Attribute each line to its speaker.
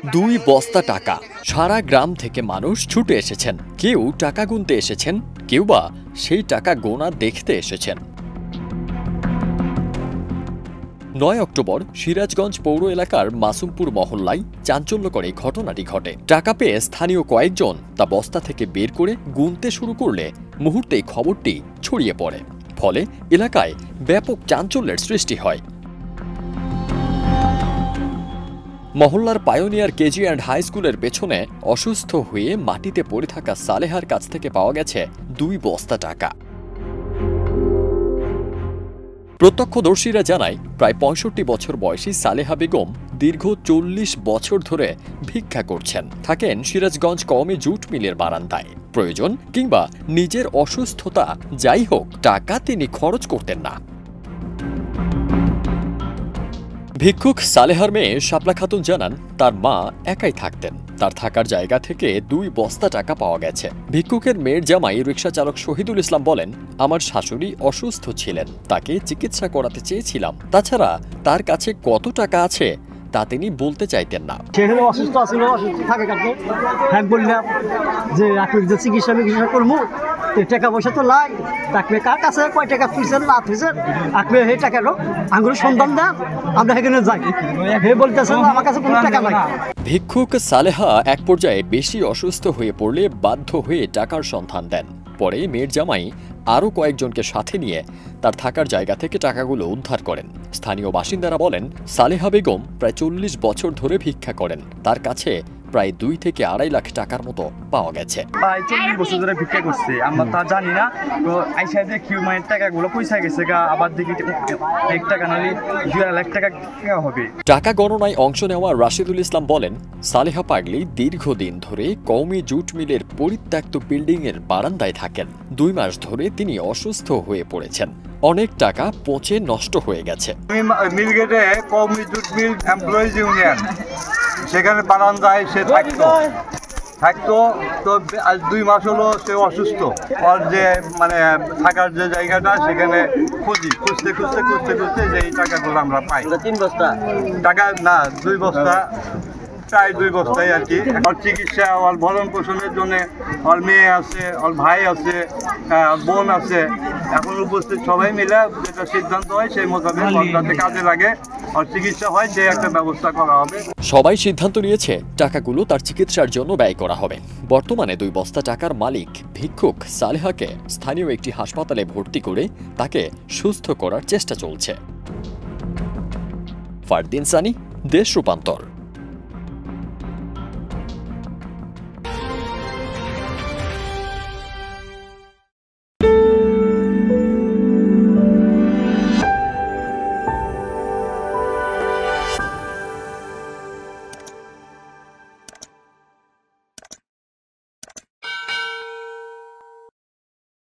Speaker 1: দুই বস্তা টাকা। সারা গ্রাম থেকে মানুষ ছুটে এসেছেন। কেউ টাকা গুনতে এসেছেন, কেউ বা সেই টাকা গোনা দেখতে এসেছেন। ৯ অক্টোবর সিরাজগঞ্জ পৌর এলাকার মাসুমপুর মহল্লায় চাঞ্চল্যকর এই ঘটনাটি ঘটে। টাকা পেয়ে স্থানীয় কয়েকজন তা বস্তা থেকে বের করে গুনতে শুরু করলে মুহূর্তেই খবরটি ছড়িয়ে পড়ে। ফলে এলাকায় ব্যাপক চাঞ্চল্যের সৃষ্টি হয়। মহল্লার পায়োনিয়ার কেজি অ্যান্ড হাই স্কুলের পেছনে অসুস্থ হয়ে মাটিতে পড়ে থাকা সালেহার কাছ থেকে পাওয়া গেছে ২ বস্তা টাকা। প্রত্যক্ষদর্শীরা জানায়, প্রায় ৬৫ বছর বয়সী সালেহা বেগম দীর্ঘ ৪০ বছর ধরে ভিক্ষা করছেন। থাকেন সিরাজগঞ্জ কওমি জুট মিলের বারান্দায়। প্রয়োজন কিংবা নিজের অসুস্থতা যাই হোক, টাকা তিনি খরচ করতেন না। ভিক্ষুক সালেহার মেয়ে শাপলা খাতুন জানান, তার মা একাই থাকতেন। তার থাকার জায়গা থেকে ২ বস্তা টাকা পাওয়া গেছে। ভিক্ষুকের মেয়ের জামাই রিকশা চালক শহীদুল ইসলাম বলেন, আমার শাশুড়ি অসুস্থ ছিলেন, তাকে চিকিৎসা করাতে চেয়েছিলাম। তাছাড়া তার কাছে কত টাকা আছে তা তিনি বলতে চাইতেন না।
Speaker 2: সেখানে অসুস্থ ছিল, অসুস্থ থাকে কাছে হ্যাঁ বললাম যে আপনি যে চিকিৎসা করবো টাকা পয়সা তো লাই, তাকে কার কাছে কয় টাকা তুলছেন না তুলছেন, আপনি সেই টাকাটা আঙুর সন্ধান দেন, আমরা সেখানে যাই। হে বলতেছেন আমার কাছে কোনো টাকা নাই।
Speaker 1: ভিক্ষুক সালেহা এক পর্যায়ে বেশি অসুস্থ হয়ে পড়লে বাধ্য হয়ে টাকার সন্ধান দেন। পরে মেয়ের জামাই আরও কয়েকজনকে সাথে নিয়ে তার থাকার জায়গা থেকে টাকাগুলো উদ্ধার করেন। স্থানীয় বাসিন্দারা বলেন, সালেহা বেগম প্রায় ৪০ বছর ধরে ভিক্ষা করেন। তার কাছে প্রায় ২ থেকে ২.৫ লাখ টাকার মতো পাওয়া গেছে।
Speaker 3: প্রায় ৪০ বছর ধরে ভিক্ষা করছে, আমরা তা জানি না। তো আইসা দেখি মায়ের টাকাগুলো পয়সা গেছে গা, আবার দেখি ১ টাকা নালে ২.৫ লাখ টাকা হবে।
Speaker 1: টাকা গণনায় অংশ নেওয়া রাশিদুল ইসলাম বলেন, সালেহা পাগলি দীর্ঘদিন ধরে কওমি জুট মিলের পরিত্যক্ত বিল্ডিং এর বারান্দায় থাকেন। ২ মাস ধরে তিনি অসুস্থ হয়ে পড়েছেন। অনেক টাকা পচে নষ্ট হয়ে গেছে।
Speaker 4: মিলগেটে কওমি জুট মিল এমপ্লয়িজ ইউনিয়ন, সেখানে বারান্দায় সে থাকতো। তো আজ 2 মাস হলো সে অসুস্থ। ওর যে মানে থাকার যে জায়গাটা, সেখানে খুঁজতে যে এই টাকাগুলো আমরা পাই।
Speaker 2: ৩ বস্তা
Speaker 4: টাকা না, 2 বস্তা, প্রায় 2 বস্তাই আর কি। ওর চিকিৎসা, ওর ভরণ পোষণের জন্য ওর মেয়ে আছে, ওর ভাই আছে, বোন আছে। এখন উপস্থিত সবাই মিলে যেটা সিদ্ধান্ত হয় সেই মোতাবেক যাতে কাজে লাগে, ওর চিকিৎসা হয়, সেই একটা ব্যবস্থা করা হবে।
Speaker 1: সবাই সিদ্ধান্ত নিয়েছে টাকাগুলো তার চিকিৎসার জন্য ব্যয় করা হবে। বর্তমানে 2 বস্তা টাকার মালিক ভিক্ষুক সালেহাকে স্থানীয় একটি হাসপাতালে ভর্তি করে তাকে সুস্থ করার চেষ্টা চলছে। ফারদিন সানি, দেশ রূপান্তর।